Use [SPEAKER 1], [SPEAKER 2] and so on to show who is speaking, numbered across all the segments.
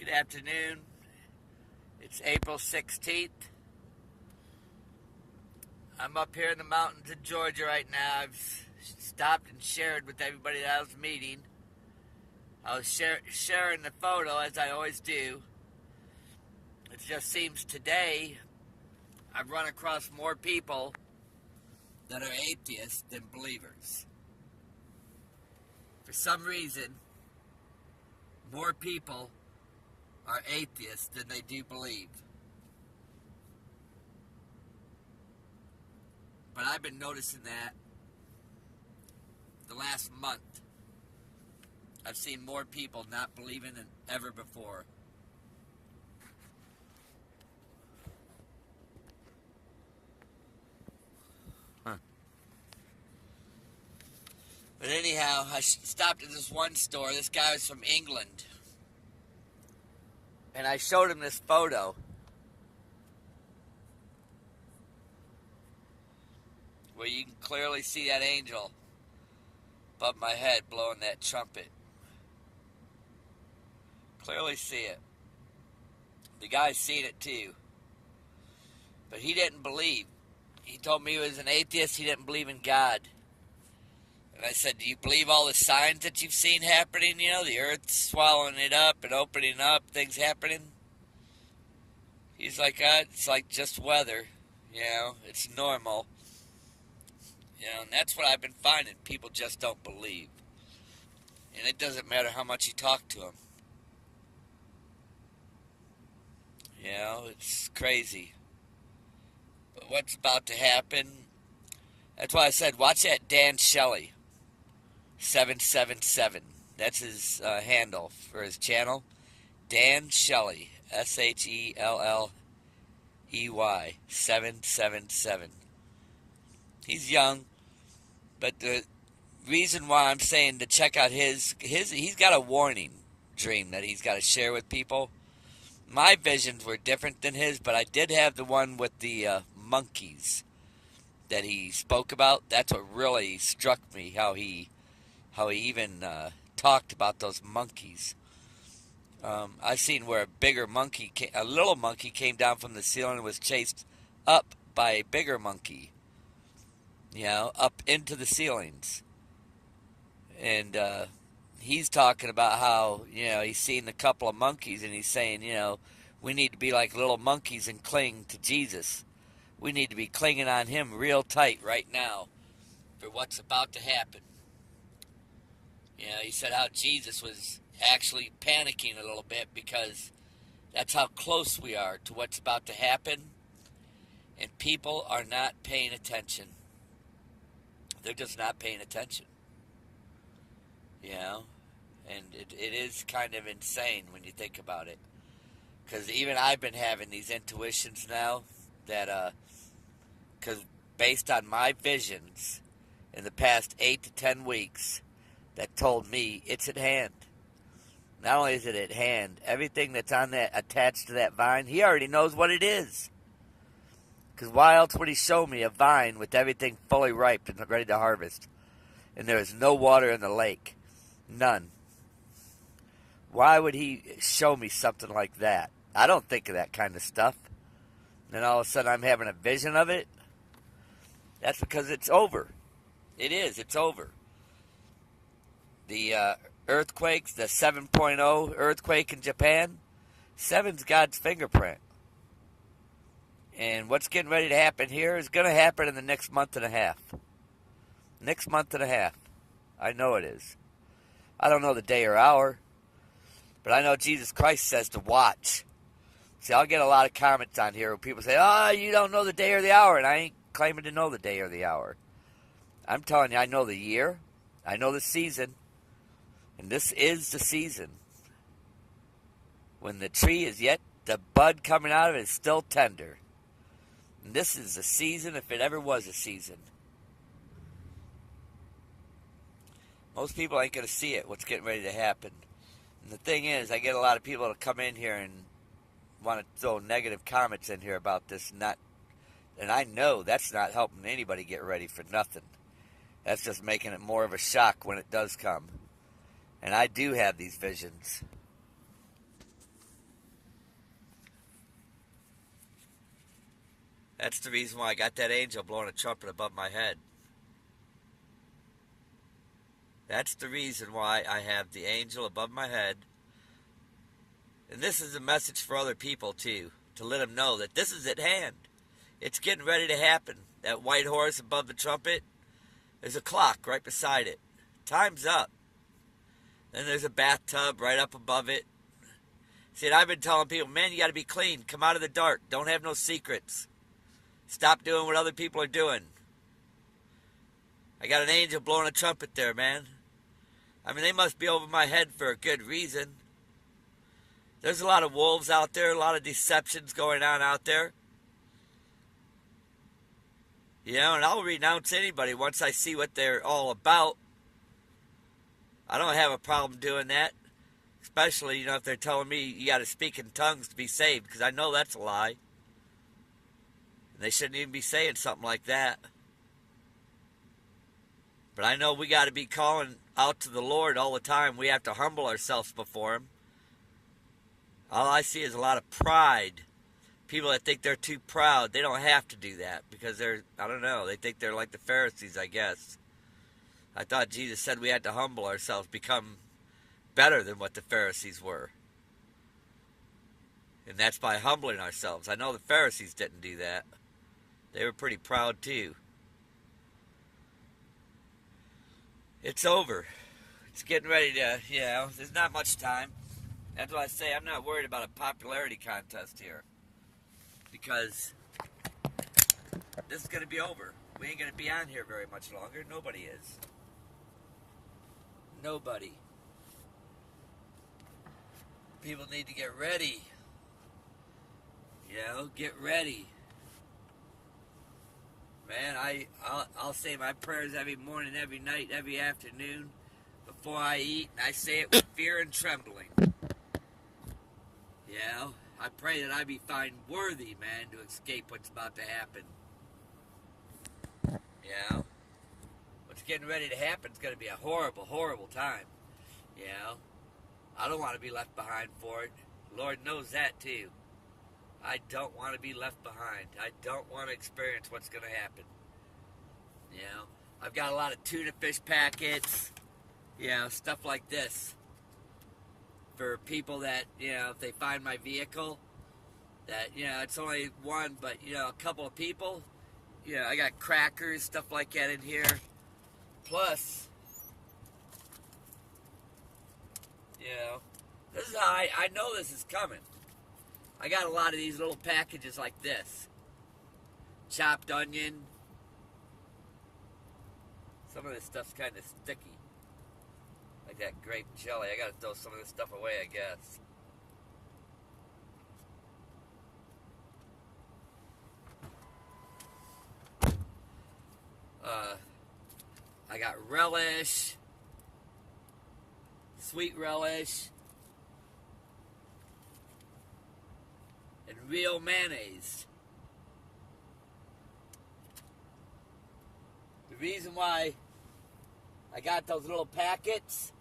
[SPEAKER 1] Good afternoon. It's April 16th. I'm up here in the mountains of Georgia right now. I've stopped and shared with everybody that I was meeting. I was sharing the photo as I always do. It just seems today I've run across more people that are atheists than believers. For some reason, more people are atheists than they do believe. But I've been noticing that the last month. I've seen more people not believing than ever before. But anyhow, I stopped at this one store. This guy was from England. And I showed him this photo where you can clearly see that angel above my head blowing that trumpet. Clearly see it. The guy's seen it too. But he didn't believe. He told me he was an atheist. He didn't believe in God. And I said, do you believe all the signs that you've seen happening? You know, the earth swallowing it up and opening up, things happening. He's like, it's like just weather. You know, it's normal. You know, and that's what I've been finding. People just don't believe. And it doesn't matter how much you talk to them. You know, it's crazy. But what's about to happen? That's why I said, watch that Dan Shelley. 777. That's his handle for his channel. Dan Shelley. Shelley. 777. He's young. But the reason why I'm saying to check out he's got a warning dream that he's got to share with people. My visions were different than his, but I did have the one with the monkeys that he spoke about. That's what really struck me, how he even talked about those monkeys. I've seen where a little monkey came down from the ceiling and was chased up by a bigger monkey, you know, up into the ceilings. And he's talking about how, you know, he's seen a couple of monkeys and he's saying, you know, we need to be like little monkeys and cling to Jesus. We need to be clinging on him real tight right now for what's about to happen. You know, he said how Jesus was actually panicking a little bit because that's how close we are to what's about to happen. And people are not paying attention. They're just not paying attention. You know? And it is kind of insane when you think about it. Because even I've been having these intuitions now that, because based on my visions in the past 8 to 10 weeks, that told me it's at hand. Not only is it at hand, everything that's on that attached to that vine, he already knows what it is. Because why else would he show me a vine with everything fully ripe and ready to harvest? And there is no water in the lake. None. Why would he show me something like that? I don't think of that kind of stuff. Then all of a sudden I'm having a vision of it. That's because it's over. It is. It's over. The earthquakes, the 7.0 earthquake in Japan, 7's God's fingerprint. And what's getting ready to happen here is going to happen in the next month and a half. Next month and a half. I know it is. I don't know the day or hour, but I know Jesus Christ says to watch. See, I'll get a lot of comments on here where people say, oh, you don't know the day or the hour, and I ain't claiming to know the day or the hour. I'm telling you, I know the year, I know the season, and this is the season. When the tree is yet, the bud coming out of it is still tender. And this is the season if it ever was a season. Most people ain't going to see it, what's getting ready to happen. And the thing is, I get a lot of people to come in here and want to throw negative comments in here about this. And I know that's not helping anybody get ready for nothing. That's just making it more of a shock when it does come. And I do have these visions. That's the reason why I got that angel blowing a trumpet above my head. That's the reason why I have the angel above my head. And this is a message for other people, too, to let them know that this is at hand. It's getting ready to happen. That white horse above the trumpet, there's a clock right beside it. Time's up. Then there's a bathtub right up above it. See, and I've been telling people, man, you got to be clean. Come out of the dark. Don't have no secrets. Stop doing what other people are doing. I got an angel blowing a trumpet there, man. I mean, they must be over my head for a good reason. There's a lot of wolves out there, a lot of deceptions going on out there. You know, and I'll renounce anybody once I see what they're all about. I don't have a problem doing that. Especially, you know, if they're telling me you got to speak in tongues to be saved, because I know that's a lie. And they shouldn't even be saying something like that. But I know we got to be calling out to the Lord all the time. We have to humble ourselves before Him. All I see is a lot of pride. People that think they're too proud, they don't have to do that because they're, I don't know, they think they're like the Pharisees, I guess. I thought Jesus said we had to humble ourselves, become better than what the Pharisees were. And that's by humbling ourselves. I know the Pharisees didn't do that. They were pretty proud too. It's over. It's getting ready to, you know, there's not much time. That's why I say I'm not worried about a popularity contest here. Because this is going to be over. We ain't going to be on here very much longer. Nobody is. Nobody. People need to get ready. You know, get ready. Man, I'll say my prayers every morning, every night, every afternoon before I eat, and I say it with fear and trembling. You know, I pray that I be found worthy, man, to escape what's about to happen. You know, what's getting ready to happen is going to be a horrible, horrible time. You know, I don't want to be left behind for it. Lord knows that too. I don't want to be left behind. I don't want to experience what's going to happen. You know, I've got a lot of tuna fish packets, you know, stuff like this. For people that, you know, if they find my vehicle, that, you know, it's only one, but, you know, a couple of people, you know, I got crackers, stuff like that in here. Plus, you know, this is how I know this is coming. I got a lot of these little packages like this. Chopped onion. Some of this stuff's kind of sticky. Like that grape jelly. I gotta throw some of this stuff away, I guess. I got relish. Sweet relish. And real mayonnaise. The reason why I got those little packets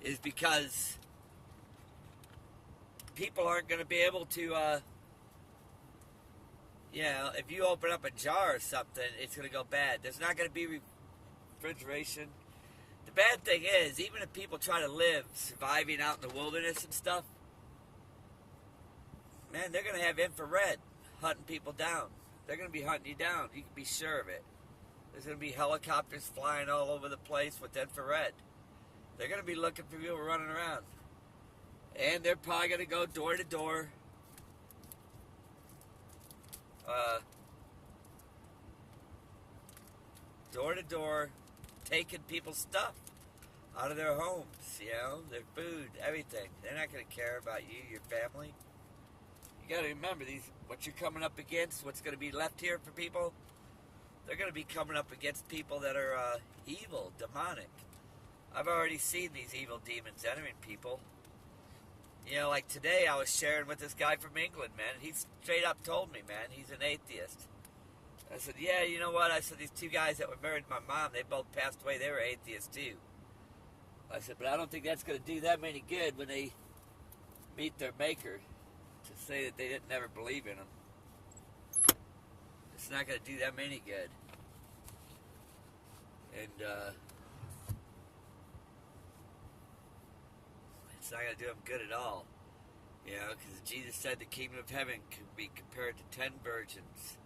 [SPEAKER 1] is because people aren't going to be able to, you know, if you open up a jar or something, it's going to go bad. There's not going to be refrigeration. The bad thing is, even if people try to live surviving out in the wilderness and stuff, man, they're going to have infrared hunting people down. They're going to be hunting you down. You can be sure of it. There's going to be helicopters flying all over the place with infrared. They're going to be looking for people running around. And they're probably going to go door to door. Door to door, taking people's stuff out of their homes, you know, their food, everything. They're not going to care about you, your family. You got to remember what you're coming up against, what's going to be left here for people. They're going to be coming up against people that are evil, demonic. I've already seen these evil demons entering people. You know, like today I was sharing with this guy from England, man. He straight up told me, man, he's an atheist. I said, yeah, you know what? I said, these two guys that were married to my mom, they both passed away. They were atheists too. I said, but I don't think that's going to do that many good when they meet their maker to say that they didn't never believe in him. It's not going to do them any good. And it's not going to do them good at all. You know, because Jesus said the kingdom of heaven could be compared to 10 virgins.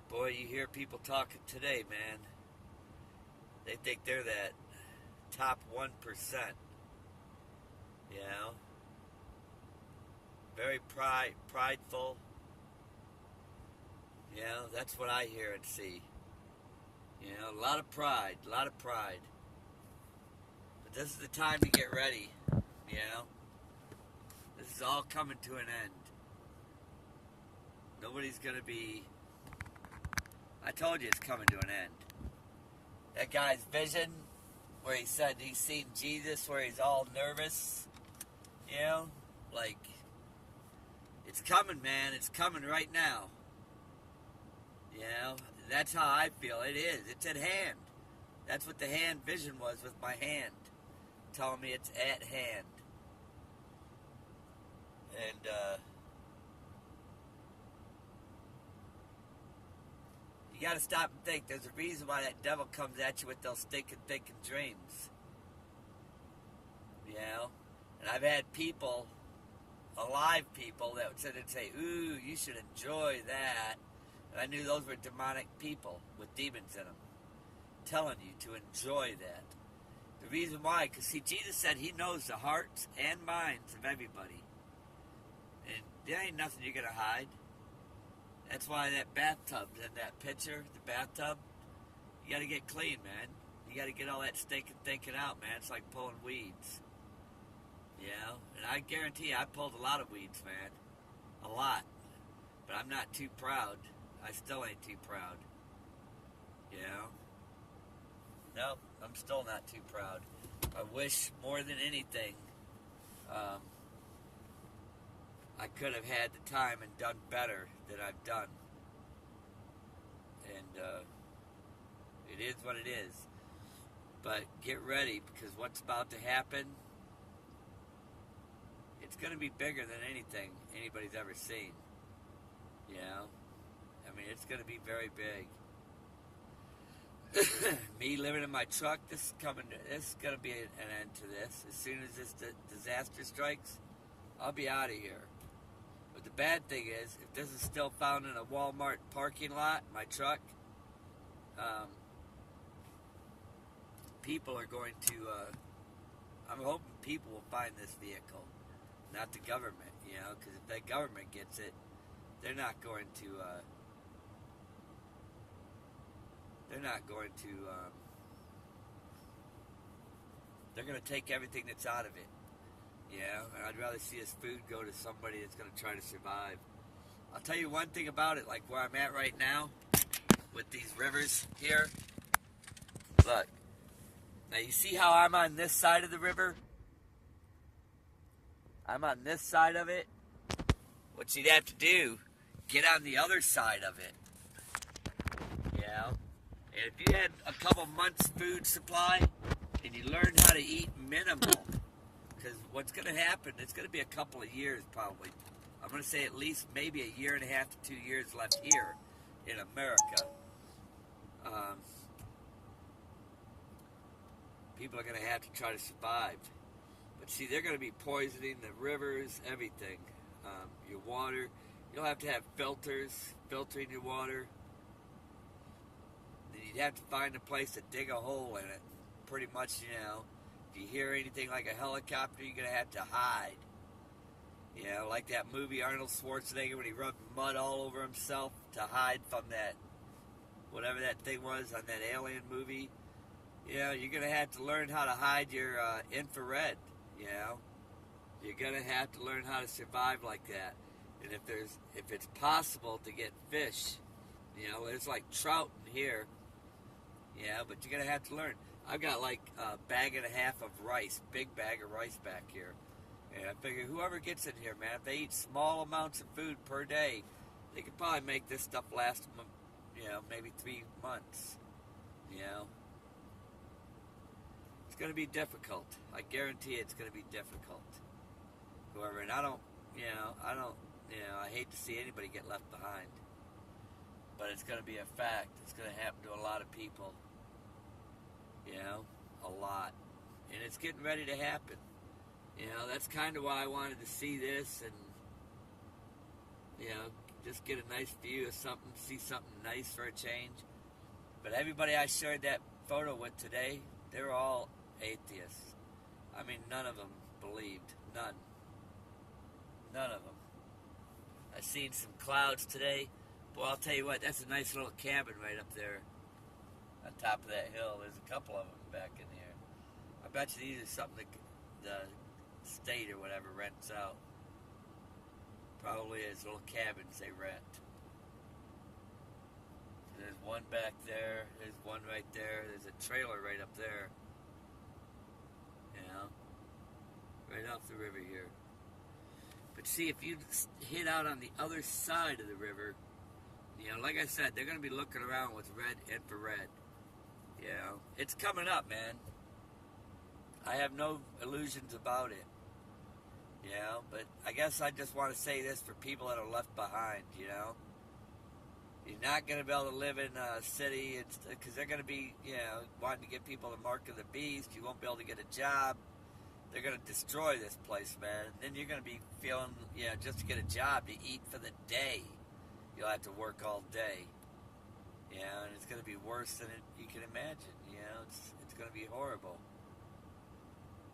[SPEAKER 1] Boy, you hear people talking today, man. They think they're that top 1%. You know? Very prideful. You know, that's what I hear and see. You know, a lot of pride. But this is the time to get ready. You know? This is all coming to an end. Nobody's going to be... I told you it's coming to an end. That guy's vision, where he said he's seen Jesus, where he's all nervous, you know, like, it's coming, man. It's coming right now. You know, that's how I feel. It is. It's at hand. That's what the hand vision was with my hand, telling me it's at hand. And, you gotta stop and think. There's a reason why that devil comes at you with those stinking thinking dreams. You know? And I've had people, alive people, that would sit and say, ooh, you should enjoy that. And I knew those were demonic people with demons in them, telling you to enjoy that. The reason why, because see, Jesus said he knows the hearts and minds of everybody. And there ain't nothing you're gonna hide. That's why that bathtub, in that picture, the bathtub, you got to get clean, man. You got to get all that stinking thinking out, man. It's like pulling weeds. You know? And I guarantee you, I pulled a lot of weeds, man. A lot. But I'm not too proud. I still ain't too proud. You know? Nope, I'm still not too proud. I wish more than anything, I could have had the time and done better than I've done. And it is what it is. But get ready, because what's about to happen, it's going to be bigger than anything anybody's ever seen. You know? I mean, it's going to be very big. Me living in my truck, this is going to be an end to this. As soon as this disaster strikes, I'll be out of here. But the bad thing is, if this is still found in a Walmart parking lot, my truck, people are going to, I'm hoping people will find this vehicle, not the government, you know, because if the government gets it, they're not going to, they're going to take everything that's out of it. Yeah, and I'd rather see his food go to somebody that's going to try to survive. I'll tell you one thing about it, like where I'm at right now, with these rivers here. Look, now you see how I'm on this side of the river? I'm on this side of it. What you'd have to do, get on the other side of it. Yeah? And if you had a couple months' food supply, and you learned how to eat minimal, because what's going to happen, it's going to be a couple of years probably. I'm going to say at least maybe a year and a half to 2 years left here in America. People are going to have to try to survive. But see, they're going to be poisoning the rivers, everything. Your water. You'll have to have filtering your water. Then you'd have to find a place to dig a hole in it. Pretty much, you know. If you hear anything like a helicopter, you're going to have to hide. You know, like that movie Arnold Schwarzenegger when he rubbed mud all over himself to hide from that, whatever that thing was on that alien movie. You know, you're going to have to learn how to hide your infrared, you know. You're going to have to learn how to survive like that. And if it's possible to get fish, you know, there's like trout in here. Yeah, but you're going to have to learn. I've got like a bag and a half of rice, big bag of rice back here. And I figure whoever gets in here, man, if they eat small amounts of food per day, they could probably make this stuff last, you know, maybe 3 months. You know? It's going to be difficult. I guarantee it's going to be difficult. Whoever, and I hate to see anybody get left behind. but it's going to be a fact. It's going to happen to a lot of people. You know, a lot. And it's getting ready to happen. You know, that's kind of why I wanted to see this and, you know, just get a nice view of something, see something nice for a change. But everybody I shared that photo with today, they were all atheists. I mean, none of them believed. None. None of them. I seen some clouds today. Well, I'll tell you what, that's a nice little cabin right up there on top of that hill. There's a couple of them back in here. I bet you these are something the state or whatever rents out. Probably is little cabins they rent. There's one back there. There's one right there. There's a trailer right up there. You know, right off the river here. But see, if you hit out on the other side of the river, you know, like I said, they're going to be looking around with red infrared. You know, it's coming up, man. I have no illusions about it. You know, but I guess I just want to say this for people that are left behind, you know. You're not going to be able to live in a city because they're going to be, you know, wanting to give people the mark of the beast. You won't be able to get a job. They're going to destroy this place, man. And then you're going to be feeling, you know, just to get a job to eat for the day. You'll have to work all day. You know, and it's going to be worse than you can imagine. You know, it's going to be horrible.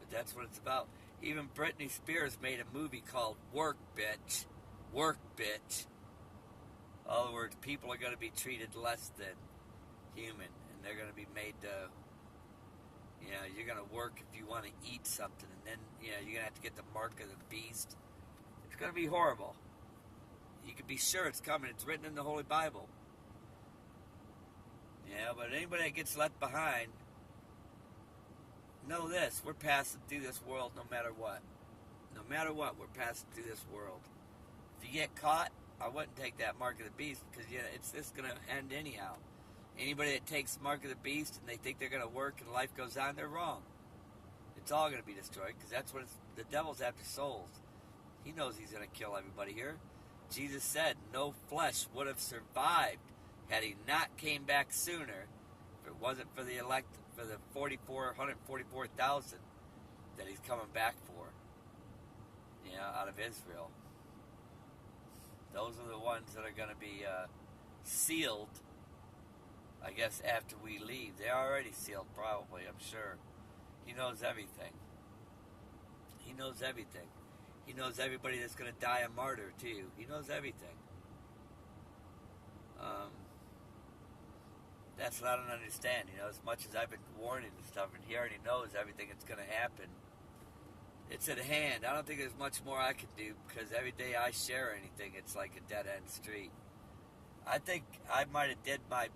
[SPEAKER 1] But that's what it's about. Even Britney Spears made a movie called Work, Bitch. Work, Bitch. In other words, people are going to be treated less than human. And they're going to be made to, you know, you're going to work if you want to eat something. And then, you know, you're going to have to get the mark of the beast. It's going to be horrible. You can be sure it's coming. It's written in the Holy Bible. Yeah, but anybody that gets left behind, know this, we're passing through this world no matter what. No matter what, we're passing through this world. If you get caught, I wouldn't take that mark of the beast because it's going to end anyhow. Anybody that takes the mark of the beast and they think they're going to work and life goes on, they're wrong. It's all going to be destroyed because that's what the devil's after souls. He knows he's going to kill everybody here. Jesus said no flesh would have survived had he not came back sooner if it wasn't for the elect, for the 144,000 that he's coming back for, you know, out of Israel. Those are the ones that are going to be sealed, I guess, after we leave. They're already sealed, probably, I'm sure. He knows everything. He knows everything. He knows everybody that's going to die a martyr, too. He knows everything. That's what I don't understand, you know, as much as I've been warning and stuff, and he already knows everything that's going to happen. It's at hand. I don't think there's much more I can do, because every day I share anything, it's like a dead-end street. I think I might have did my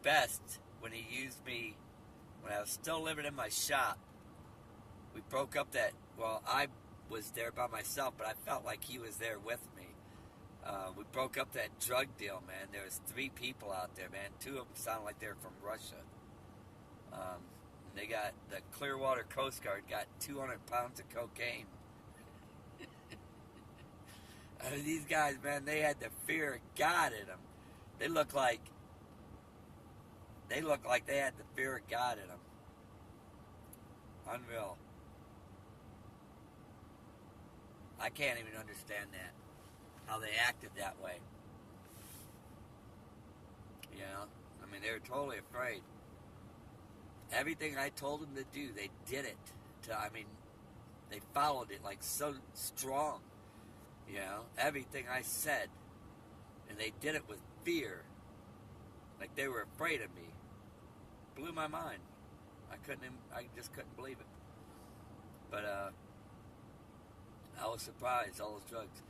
[SPEAKER 1] best when he used me, when I was still living in my shop. We broke up that, well, I was there by myself, but I felt like he was there with me. We broke up that drug deal, man. There was 3 people out there, man. 2 of them sounded like they were from Russia. They got, the Clearwater Coast Guard got 200 pounds of cocaine. I mean, these guys, man, they had the fear of God in them. They looked like they had the fear of God in them. Unreal. I can't even understand that. How they acted that way. You know? I mean, they were totally afraid. Everything I told them to do, they did it. They followed it like so strong. You know? Everything I said. And they did it with fear. Like they were afraid of me. Blew my mind. I just couldn't believe it. But, I was surprised, all those drugs.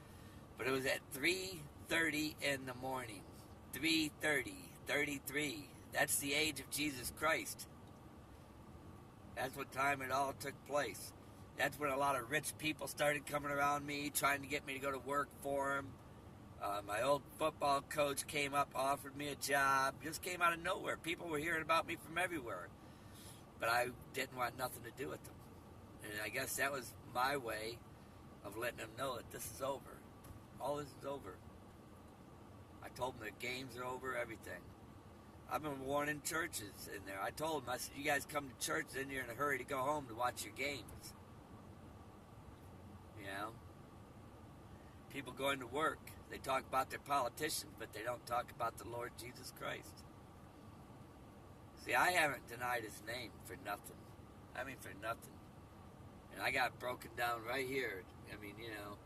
[SPEAKER 1] But it was at 3:30 in the morning. 3:30, 33. That's the age of Jesus Christ. That's what time it all took place. That's when a lot of rich people started coming around me, trying to get me to go to work for them. My old football coach came up, offered me a job. Just came out of nowhere. People were hearing about me from everywhere. But I didn't want nothing to do with them. And I guess that was my way of letting them know that this is over. All this is over. I told them the games are over, everything. I've been warning churches in there. I told them, I said, you guys come to church, then you're in a hurry to go home to watch your games. You know? People going to work, they talk about their politicians, but they don't talk about the Lord Jesus Christ. See, I haven't denied his name for nothing. I mean, for nothing. And I got broken down right here. I mean, you know,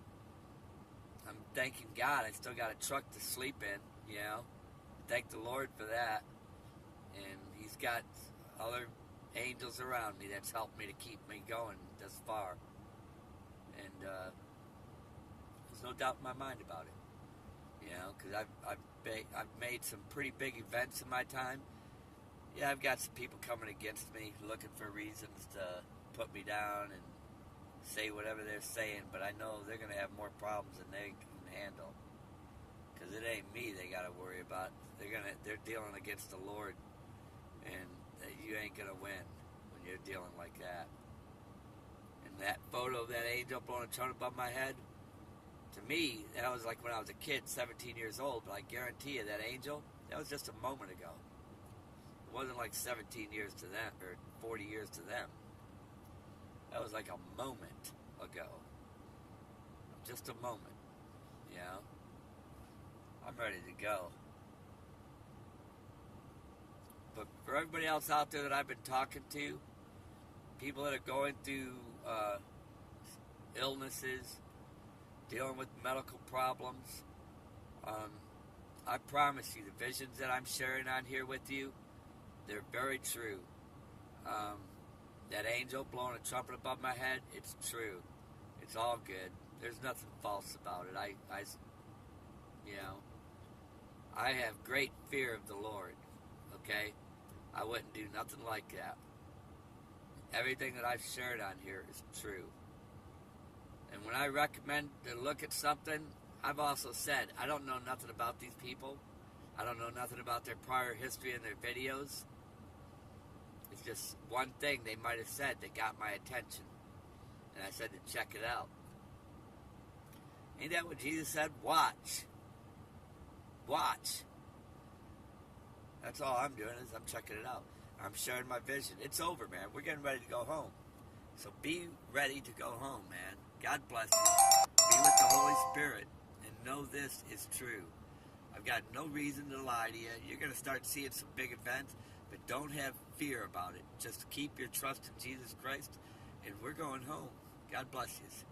[SPEAKER 1] I'm thanking God I still got a truck to sleep in, you know. Thank the Lord for that. And he's got other angels around me that's helped me to keep me going this far. And there's no doubt in my mind about it. You know, because I've made some pretty big events in my time. Yeah, I've got some people coming against me, looking for reasons to put me down and say whatever they're saying, but I know they're going to have more problems than they can handle. Because it ain't me they got to worry about. They're dealing against the Lord, and you ain't going to win when you're dealing like that. And that photo of that angel blowing a trumpet above my head, to me, that was like when I was a kid, 17 years old, but I guarantee you that angel, that was just a moment ago. It wasn't like 17 years to them, or 40 years to them. That was like a moment ago. Just a moment, you know? I'm ready to go. But for everybody else out there that I've been talking to, people that are going through illnesses, dealing with medical problems, I promise you the visions that I'm sharing on here with you, they're very true. That angel blowing a trumpet above my head, it's true. It's all good. There's nothing false about it. You know, I have great fear of the Lord, okay? I wouldn't do nothing like that. Everything that I've shared on here is true. And when I recommend to look at something, I've also said, I don't know nothing about these people. I don't know nothing about their prior history and their videos. It's just one thing they might have said that got my attention. And I said to check it out. Ain't that what Jesus said? Watch. Watch. That's all I'm doing is I'm checking it out. I'm sharing my vision. It's over, man. We're getting ready to go home. So be ready to go home, man. God bless you. Be with the Holy Spirit. And know this is true. I've got no reason to lie to you. You're going to start seeing some big events, but don't have fear about it. Just keep your trust in Jesus Christ, and we're going home. God bless you.